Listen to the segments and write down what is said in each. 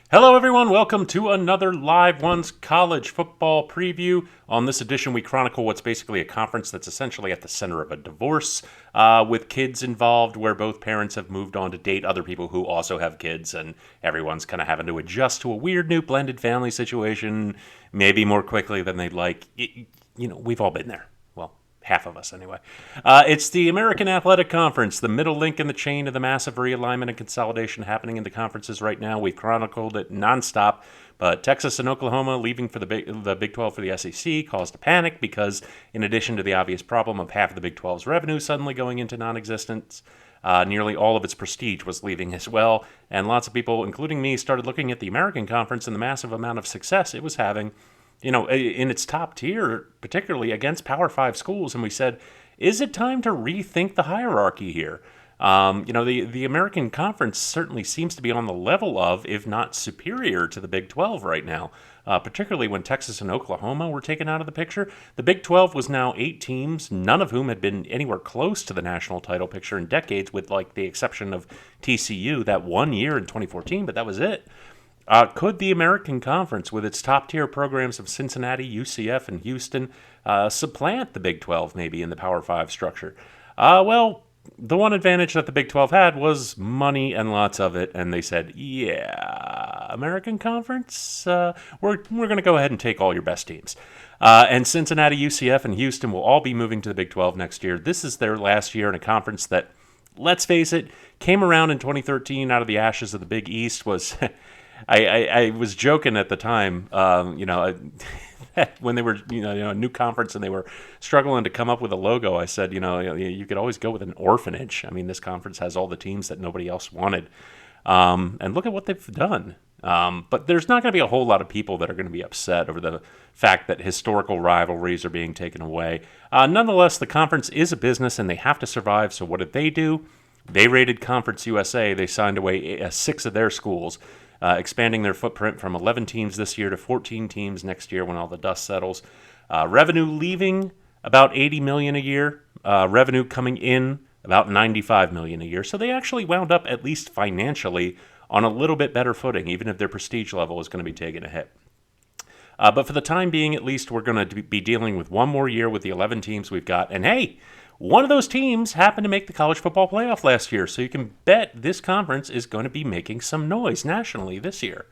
Hello, everyone. Welcome to another Live Ones college football preview. On this edition, we chronicle what's basically a conference that's essentially at the center of a divorce, with kids involved, where both parents have moved on to date other people who also have kids, and everyone's kind of having to adjust to a weird new blended family situation, maybe more quickly than they'd like. We've all been there. Well, half of us anyway. It's the American Athletic Conference, the middle link in the chain of the massive realignment and consolidation happening in the conferences right now. We've chronicled it nonstop, but Texas and Oklahoma leaving for the Big 12 for the SEC caused a panic because, in addition to the obvious problem of half of the Big 12's revenue suddenly going into non-existence, nearly all of its prestige was leaving as well, and lots of people, including me, started looking at the American Conference and the massive amount of success it was having, in its top tier, particularly against Power 5 schools, and we said, is it time to rethink the hierarchy here? The American Conference certainly seems to be on the level of, if not superior to the Big 12 right now, particularly when Texas and Oklahoma were taken out of the picture. The Big 12 was now 8 teams, none of whom had been anywhere close to the national title picture in decades, with the exception of TCU that 1 year in 2014, but that was it. Could the American Conference, with its top-tier programs of Cincinnati, UCF, and Houston, supplant the Big 12 maybe in the Power 5 structure? Well, the one advantage that the Big 12 had was money and lots of it, and they said, yeah, American Conference, we're going to go ahead and take all your best teams. And Cincinnati, UCF, and Houston will all be moving to the Big 12 next year. This is their last year in a conference that, let's face it, came around in 2013 out of the ashes of the Big East. Was I was joking at the time, when they were, a new conference and they were struggling to come up with a logo. I said, you could always go with an orphanage. I mean, this conference has all the teams that nobody else wanted. And look at what they've done. But there's not going to be a whole lot of people that are going to be upset over the fact that historical rivalries are being taken away. Nonetheless, the conference is a business and they have to survive. So what did they do? They raided Conference USA. They signed away 6 of their schools, expanding their footprint from 11 teams this year to 14 teams next year when all the dust settles. Revenue leaving about $80 million a year. Revenue coming in about $95 million a year. So they actually wound up, at least financially, on a little bit better footing, even if their prestige level is going to be taking a hit. But for the time being, at least, we're going to be dealing with one more year with the 11 teams we've got. And hey, one of those teams happened to make the college football playoff last year, so you can bet this conference is going to be making some noise nationally this year.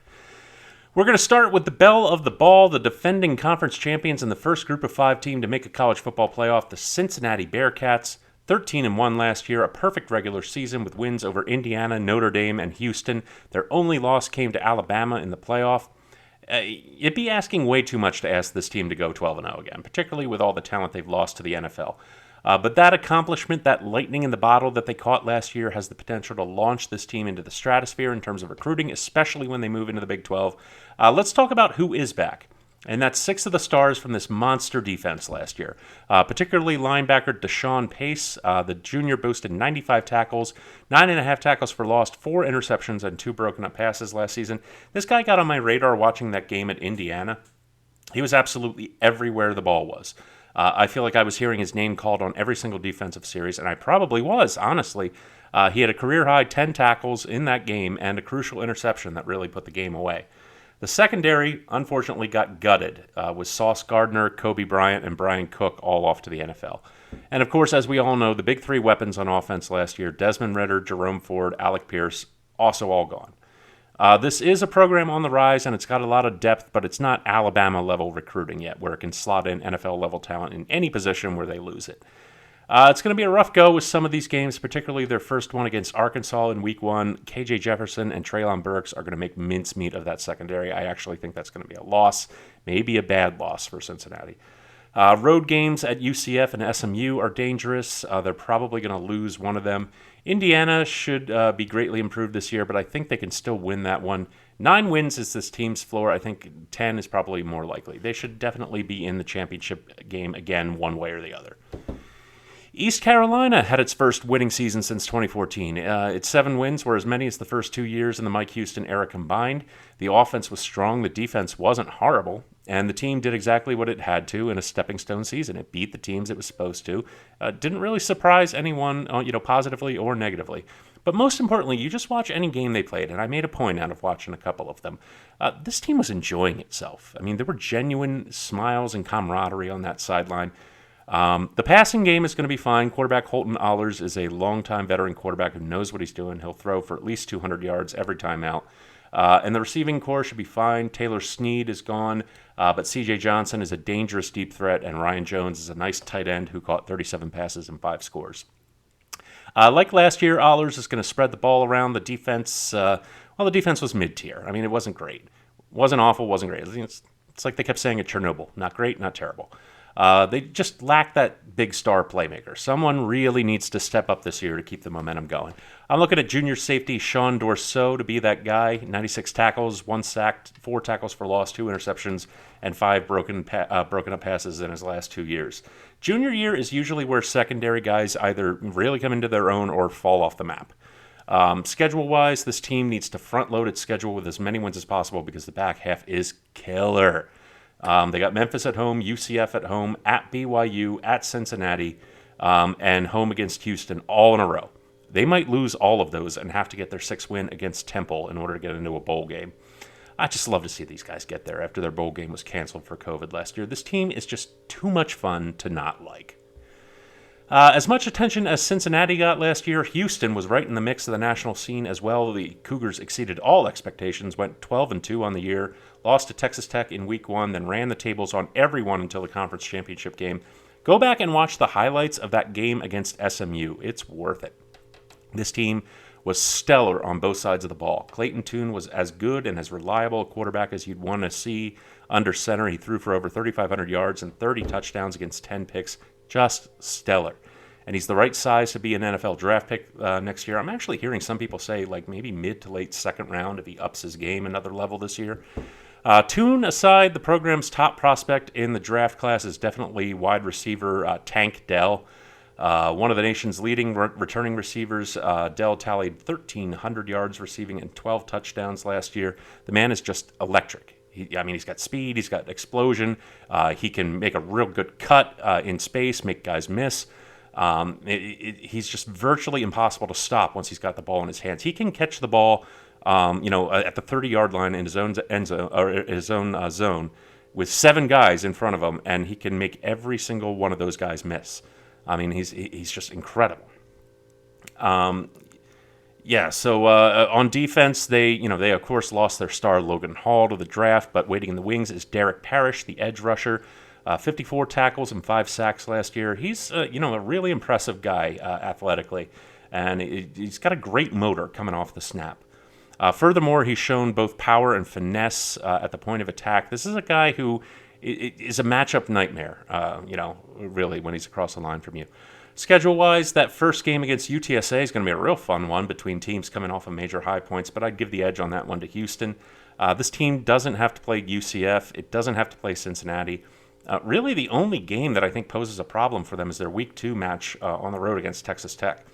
We're going to start with the belle of the ball, the defending conference champions and the first group of 5 team to make a college football playoff, the Cincinnati Bearcats. 13-1 last year, a perfect regular season with wins over Indiana, Notre Dame, and Houston. Their only loss came to Alabama in the playoff. It'd be asking way too much to ask this team to go 12-0 again, particularly with all the talent they've lost to the NFL. But that accomplishment, that lightning in the bottle that they caught last year, has the potential to launch this team into the stratosphere in terms of recruiting, especially when they move into the Big 12. Let's talk about who is back. And that's 6 of the stars from this monster defense last year. Particularly linebacker Desean Pace. The junior boasted 95 tackles, 9.5 tackles for loss, 4 interceptions, and 2 broken up passes last season. This guy got on my radar watching that game at Indiana. He was absolutely everywhere the ball was. I feel like I was hearing his name called on every single defensive series, and I probably was, honestly. He had a career-high 10 tackles in that game and a crucial interception that really put the game away. The secondary, unfortunately, got gutted, with Sauce Gardner, Kobe Bryant, and Brian Cook all off to the NFL. And, of course, as we all know, the big 3 weapons on offense last year, Desmond Ridder, Jerome Ford, Alec Pierce, also all gone. This is a program on the rise, and it's got a lot of depth, but it's not Alabama-level recruiting yet, where it can slot in NFL-level talent in any position where they lose it. It's going to be a rough go with some of these games, particularly their first one against Arkansas in Week 1. KJ Jefferson and Treylon Burks are going to make mincemeat of that secondary. I actually think that's going to be a loss, maybe a bad loss for Cincinnati. Road games at UCF and SMU are dangerous. They're probably going to lose one of them. Indiana should be greatly improved this year, but I think they can still win that one. 9 wins is this team's floor. I think 10 is probably more likely. They should definitely be in the championship game again, one way or the other. East Carolina had its first winning season since 2014. Its 7 wins were as many as the first 2 years in the Mike Houston era combined. The offense was strong, the defense wasn't horrible, and the team did exactly what it had to in a stepping stone season. It beat the teams it was supposed to. Didn't really surprise anyone, positively or negatively. But most importantly, you just watch any game they played, and I made a point out of watching a couple of them. This team was enjoying itself. I mean, there were genuine smiles and camaraderie on that sideline. The passing game is going to be fine. Quarterback Holton Ahlers is a longtime veteran quarterback who knows what he's doing. He'll throw for at least 200 yards every time out. And the receiving core should be fine. Taylor Snead is gone, but C.J. Johnson is a dangerous deep threat, and Ryan Jones is a nice tight end who caught 37 passes and 5 scores. Like last year, Ahlers is going to spread the ball around. The defense, the defense was mid-tier. I mean, it wasn't great. Wasn't awful, wasn't great. It's like they kept saying at Chernobyl. Not great, not terrible. They just lack that big star playmaker. Someone really needs to step up this year to keep the momentum going. I'm looking at junior safety Sean Dorseau to be that guy. 96 tackles, 1 sack, 4 tackles for loss, 2 interceptions, and 5 broken up passes in his last 2 years. Junior year is usually where secondary guys either really come into their own or fall off the map. Schedule-wise, this team needs to front-load its schedule with as many wins as possible because the back half is killer. They got Memphis at home, UCF at home, at BYU, at Cincinnati, and home against Houston all in a row. They might lose all of those and have to get their 6th win against Temple in order to get into a bowl game. I just love to see these guys get there after their bowl game was canceled for COVID last year. This team is just too much fun to not like. As much attention as Cincinnati got last year, Houston was right in the mix of the national scene as well. The Cougars exceeded all expectations, went 12-2 on the year, lost to Texas Tech in week 1, then ran the tables on everyone until the conference championship game. Go back and watch the highlights of that game against SMU. It's worth it. This team was stellar on both sides of the ball. Clayton Tune was as good and as reliable a quarterback as you'd want to see under center. He threw for over 3,500 yards and 30 touchdowns against 10 picks. Just stellar. And he's the right size to be an NFL draft pick next year. I'm actually hearing some people say like maybe mid to late 2nd round if he ups his game another level this year. Tune aside, the program's top prospect in the draft class is definitely wide receiver Tank Dell. One of the nation's leading returning receivers. Dell tallied 1,300 yards receiving and 12 touchdowns last year. The man is just electric. He's got speed, he's got explosion. He can make a real good cut in space, make guys miss. He's just virtually impossible to stop once he's got the ball in his hands. He can catch the ball, at the 30-yard line in his own zone with 7 guys in front of him, and he can make every single one of those guys miss. I mean, he's just incredible. So on defense, they of course lost their star Logan Hall to the draft, but waiting in the wings is Derek Parrish, the edge rusher. 54 tackles and 5 sacks last year. He's a really impressive guy athletically, and he's got a great motor coming off the snap. Furthermore, he's shown both power and finesse at the point of attack. This is a guy who is a matchup nightmare, really, when he's across the line from you. Schedule-wise, that first game against UTSA is going to be a real fun one between teams coming off of major high points, but I'd give the edge on that one to Houston. This team doesn't have to play UCF. It doesn't have to play Cincinnati. Really, the only game that I think poses a problem for them is their Week 2 match on the road against Texas Tech.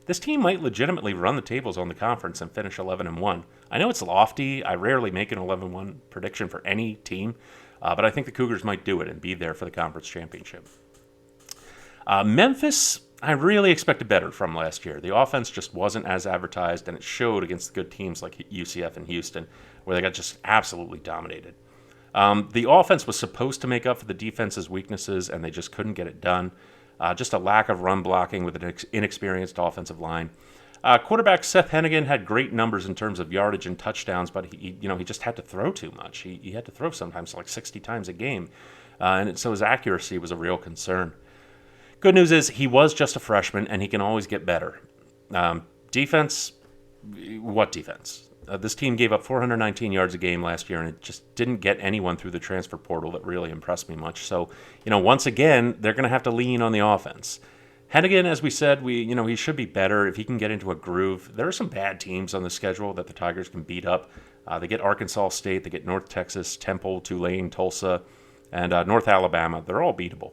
This team might legitimately run the tables on the conference and finish 11-1. I know it's lofty. I rarely make an 11-1 prediction for any team, but I think the Cougars might do it and be there for the conference championship. Memphis, I really expected better from last year. The offense just wasn't as advertised, and it showed against good teams like UCF and Houston, where they got just absolutely dominated. The offense was supposed to make up for the defense's weaknesses, and they just couldn't get it done. Just a lack of run blocking with an inexperienced offensive line. Quarterback Seth Hennigan had great numbers in terms of yardage and touchdowns, but he just had to throw too much. He had to throw sometimes like 60 times a game, so his accuracy was a real concern. Good news is he was just a freshman, and he can always get better. Defense, what defense? This team gave up 419 yards a game last year, and it just didn't get anyone through the transfer portal that really impressed me much. So, once again, they're going to have to lean on the offense. Hennigan, as we said, he should be better if he can get into a groove. There are some bad teams on the schedule that the Tigers can beat up. They get Arkansas State, they get North Texas, Temple, Tulane, Tulsa, and North Alabama. They're all beatable.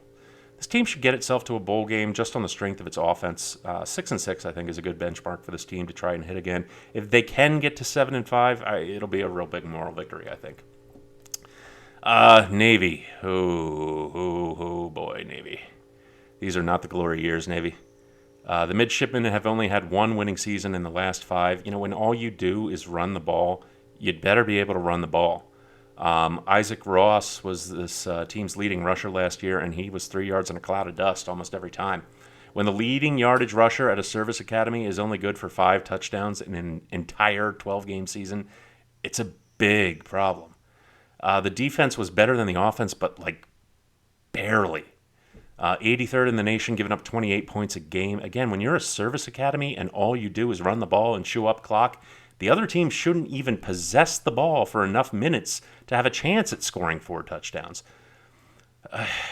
This team should get itself to a bowl game just on the strength of its offense. 6-6, I think, is a good benchmark for this team to try and hit again. If they can get to 7-5, it'll be a real big moral victory, I think. Navy. Oh boy, Navy. These are not the glory years, Navy. The midshipmen have only had one winning season in the last 5. When all you do is run the ball, you'd better be able to run the ball. Isaac Ross was this team's leading rusher last year, and he was 3 yards in a cloud of dust almost every time. When the leading yardage rusher at a service academy is only good for 5 touchdowns in an entire 12-game season, it's a big problem. The defense was better than the offense, but barely. 83rd in the nation, giving up 28 points a game. Again, when you're a service academy and all you do is run the ball and chew up clock, the other team shouldn't even possess the ball for enough minutes to have a chance at scoring 4 touchdowns.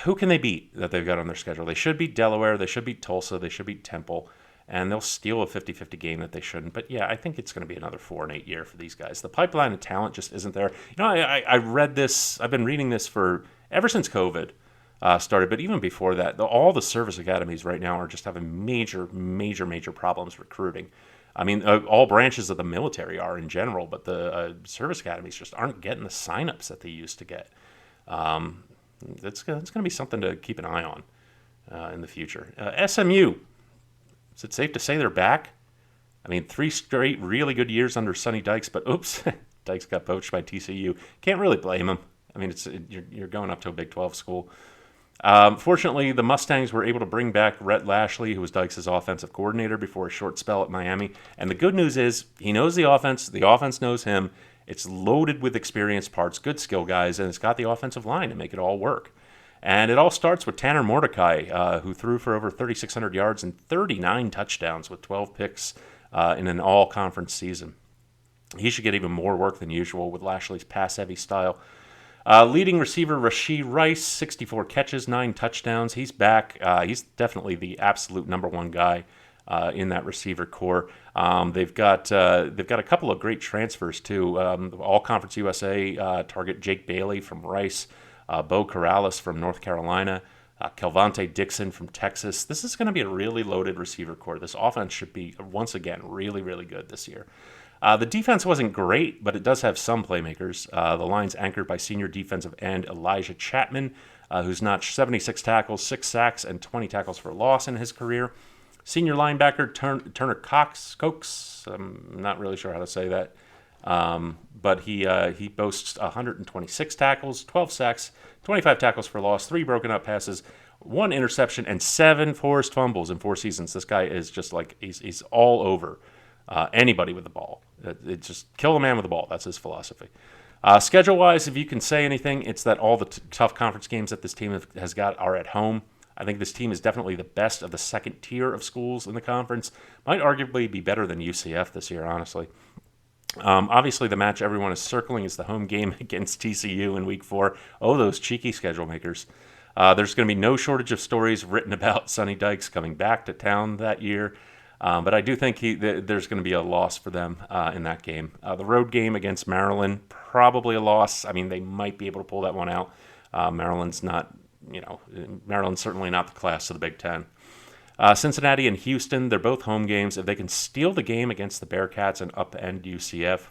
Who can they beat that they've got on their schedule? They should beat Delaware, they should beat Tulsa, they should beat Temple, and they'll steal a 50-50 game that they shouldn't. But yeah, I think it's going to be another 4-8 year for these guys. The pipeline of talent just isn't there. I read this, I've been reading this for ever since COVID started, but even before that, all the service academies right now are just having major problems recruiting. I mean, all branches of the military are in general, but the service academies just aren't getting the signups that they used to get. It's going to be something to keep an eye on in the future. SMU, is it safe to say they're back? I mean, 3 straight really good years under Sonny Dykes, but oops, Dykes got poached by TCU. Can't really blame him. I mean, you're going up to a Big 12 school. Fortunately, the Mustangs were able to bring back Rhett Lashley, who was Dykes' offensive coordinator before a short spell at Miami. And the good news is he knows the offense knows him. It's loaded with experienced parts, good skill guys, and it's got the offensive line to make it all work. And it all starts with Tanner Mordecai, who threw for over 3,600 yards and 39 touchdowns with 12 picks in an all-conference season. He should get even more work than usual with Lashley's pass-heavy style. Leading receiver Rashee Rice, 64 catches, 9 touchdowns. He's back. He's definitely the absolute number one guy in that receiver core. They've got a couple of great transfers too. All Conference USA target Jake Bailey from Rice, Bo Corrales from North Carolina, Kelvonte Dixon from Texas. This is going to be a really loaded receiver core. This offense should be once again really good this year. The defense wasn't great, but it does have some playmakers. The line's anchored by senior defensive end Elijah Chapman, who's notched 76 tackles, 6 sacks, and 20 tackles for loss in his career. Senior linebacker Turner Cox, I'm not really sure how to say that, but he boasts 126 tackles, 12 sacks, 25 tackles for loss, 3 broken up passes, 1 interception, and 7 forced fumbles in 4 seasons. This guy is just he's all over anybody with the ball. It just kill a man with the ball. That's his philosophy. Schedule-wise, if you can say anything, it's that all the tough conference games that this team has got are at home. I think this team is definitely the best of the second tier of schools in the conference. Might arguably be better than UCF this year, honestly. Obviously, the match everyone is circling is the home game against TCU in Week 4. Oh, those cheeky schedule makers. There's going to be no shortage of stories written about Sonny Dykes coming back to town that year. But I do think there's going to be a loss for them in that game. The road game against Maryland, probably a loss. I mean, they might be able to pull that one out. Maryland's certainly not the class of the Big Ten. Cincinnati and Houston, they're both home games. If they can steal the game against the Bearcats and upend UCF,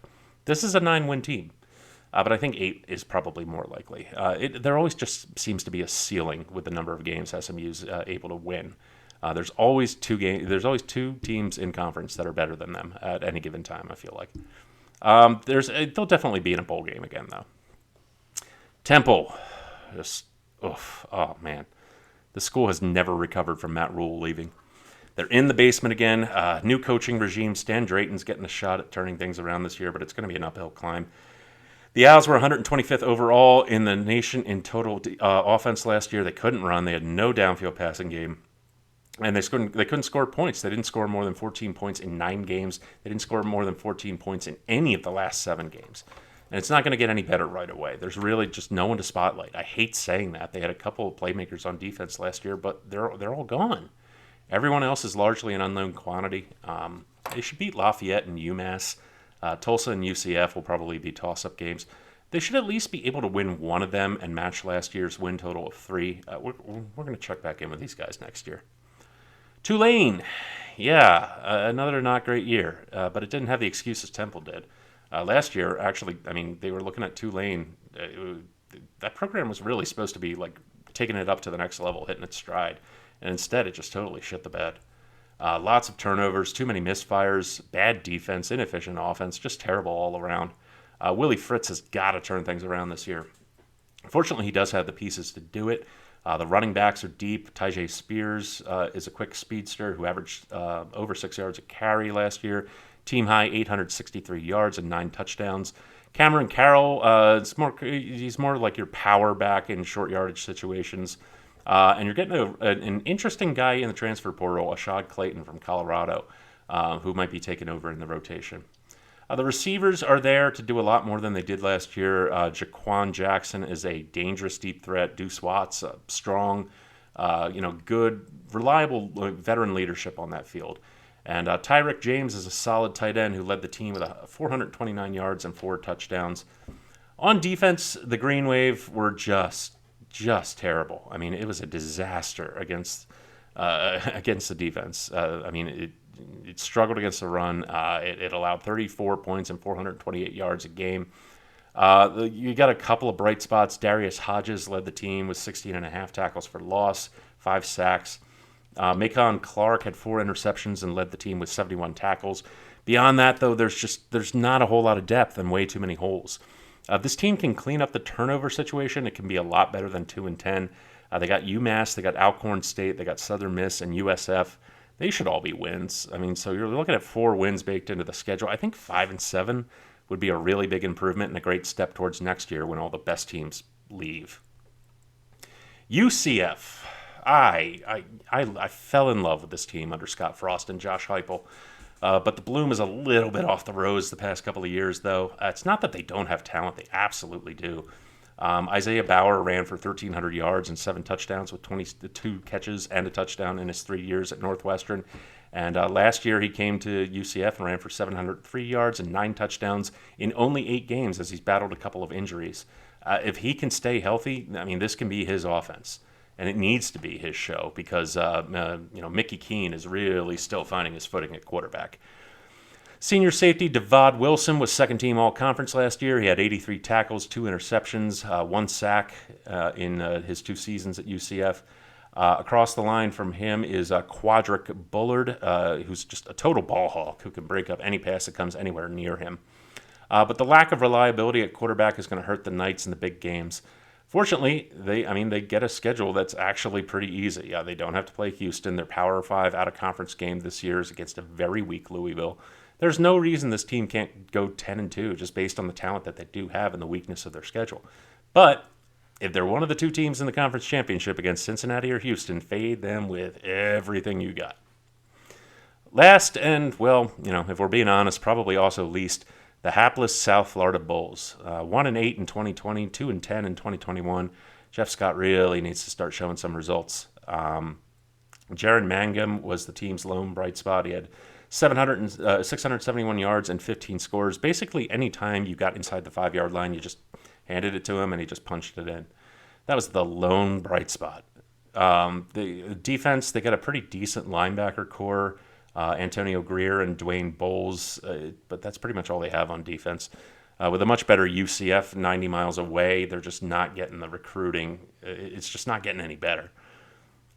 this is a 9-win team. But I think 8 is probably more likely. There always just seems to be a ceiling with the number of games SMU's able to win. There's always 2 teams in conference that are better than them at any given time, I feel like. They'll definitely be in a bowl game again, though. Temple. Oh, man. The school has never recovered from Matt Rule leaving. They're in the basement again. New coaching regime. Stan Drayton's getting a shot at turning things around this year, but it's going to be an uphill climb. The Owls were 125th overall in the nation in total offense last year. They couldn't run. They had no downfield passing game. And they couldn't score points. They didn't score more than 14 points in 9 games. They didn't score more than 14 points in any of the last 7 games. And it's not going to get any better right away. There's really just no one to spotlight. I hate saying that. They had a couple of playmakers on defense last year, but they're all gone. Everyone else is largely an unknown quantity. They should beat Lafayette and UMass. Tulsa and UCF will probably be toss-up games. They should at least be able to win one of them and match last year's win total of 3. We're going to check back in with these guys next year. Tulane, another not great year, but it didn't have the excuses Temple did. Last year, actually, I mean, they were looking at Tulane. That program was really supposed to be taking it up to the next level, hitting its stride, and instead it just totally shit the bed. Lots of turnovers, too many misfires, bad defense, inefficient offense, just terrible all around. Willie Fritz has got to turn things around this year. Fortunately, he does have the pieces to do it. The running backs are deep. Tyjae Spears is a quick speedster who averaged over 6 yards a carry last year. Team high 863 yards and 9 touchdowns. Cameron Carroll, he's more like your power back in short yardage situations. And you're getting an interesting guy in the transfer portal, Ashad Clayton from Colorado, who might be taking over in the rotation. The receivers are there to do a lot more than they did last year. Jaquan Jackson is a dangerous deep threat. Deuce Watts, strong, good, reliable veteran leadership on that field. And Tyrek James is a solid tight end who led the team with 429 yards and 4 touchdowns. On defense, the Green Wave were just terrible. I mean, it was a disaster against the defense. It struggled against the run. It allowed 34 points and 428 yards a game. You got a couple of bright spots. Darius Hodges led the team with 16.5 tackles for loss, 5 sacks. Macon Clark had 4 interceptions and led the team with 71 tackles. Beyond that, though, there's not a whole lot of depth and way too many holes. This team can clean up the turnover situation. It can be a lot better than 2-10. They got UMass, they got Alcorn State, they got Southern Miss, and USF. They should all be wins. I mean, so you're looking at 4 wins baked into the schedule. I think 5-7 would be a really big improvement and a great step towards next year when all the best teams leave. UCF. I fell in love with this team under Scott Frost and Josh Heupel. But the bloom is a little bit off the rose the past couple of years, though. It's not that they don't have talent. They absolutely do. Isaiah Bauer ran for 1,300 yards and 7 touchdowns with 22 catches and a touchdown in his 3 years at Northwestern. And last year he came to UCF and ran for 703 yards and 9 touchdowns in only 8 games as he's battled a couple of injuries. If he can stay healthy, I mean, this can be his offense. And it needs to be his show because, Mickey Keene is really still finding his footing at quarterback. Senior safety Devad Wilson was second-team all-conference last year. He had 83 tackles, 2 interceptions, 1 sack in his 2 seasons at UCF. Across the line from him is Quadric Bullard, who's just a total ball hawk who can break up any pass that comes anywhere near him. But the lack of reliability at quarterback is going to hurt the Knights in the big games. Fortunately, they get a schedule that's actually pretty easy. They don't have to play Houston. Their Power 5 out-of-conference game this year is against a very weak Louisville. There's no reason this team can't go 10-2 just based on the talent that they do have and the weakness of their schedule. But if they're one of the 2 teams in the conference championship against Cincinnati or Houston, fade them with everything you got. Last and, if we're being honest, probably also least, the hapless South Florida Bulls, 1-8 in 2020, 2-10 in 2021. Jeff Scott really needs to start showing some results. Jaron Mangum was the team's lone bright spot. He had 671 yards and 15 scores. Basically, any time you got inside the 5-yard line, you just handed it to him and he just punched it in. That was the lone bright spot. The defense, they got a pretty decent linebacker core. Antonio Greer and Dwayne Bowles, but that's pretty much all they have on defense. With a much better UCF 90 miles away, they're just not getting the recruiting. It's just not getting any better.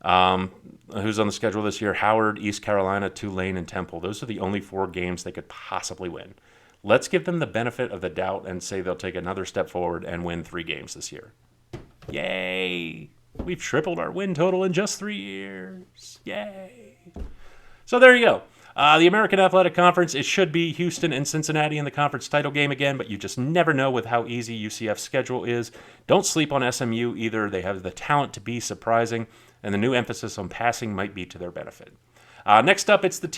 Who's on the schedule this year? Howard, East Carolina, Tulane, and Temple. Those are the only 4 games they could possibly win. Let's give them the benefit of the doubt and say they'll take another step forward and win 3 games this year. Yay! We've tripled our win total in just 3 years. Yay! So there you go. The American Athletic Conference, it should be Houston and Cincinnati in the conference title game again, but you just never know with how easy UCF's schedule is. Don't sleep on SMU either. They have the talent to be surprising, and the new emphasis on passing might be to their benefit. Next up, it's the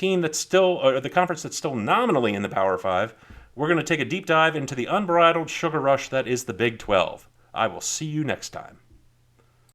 conference that's still nominally in the Power 5. We're going to take a deep dive into the unbridled sugar rush that is the Big 12. I will see you next time.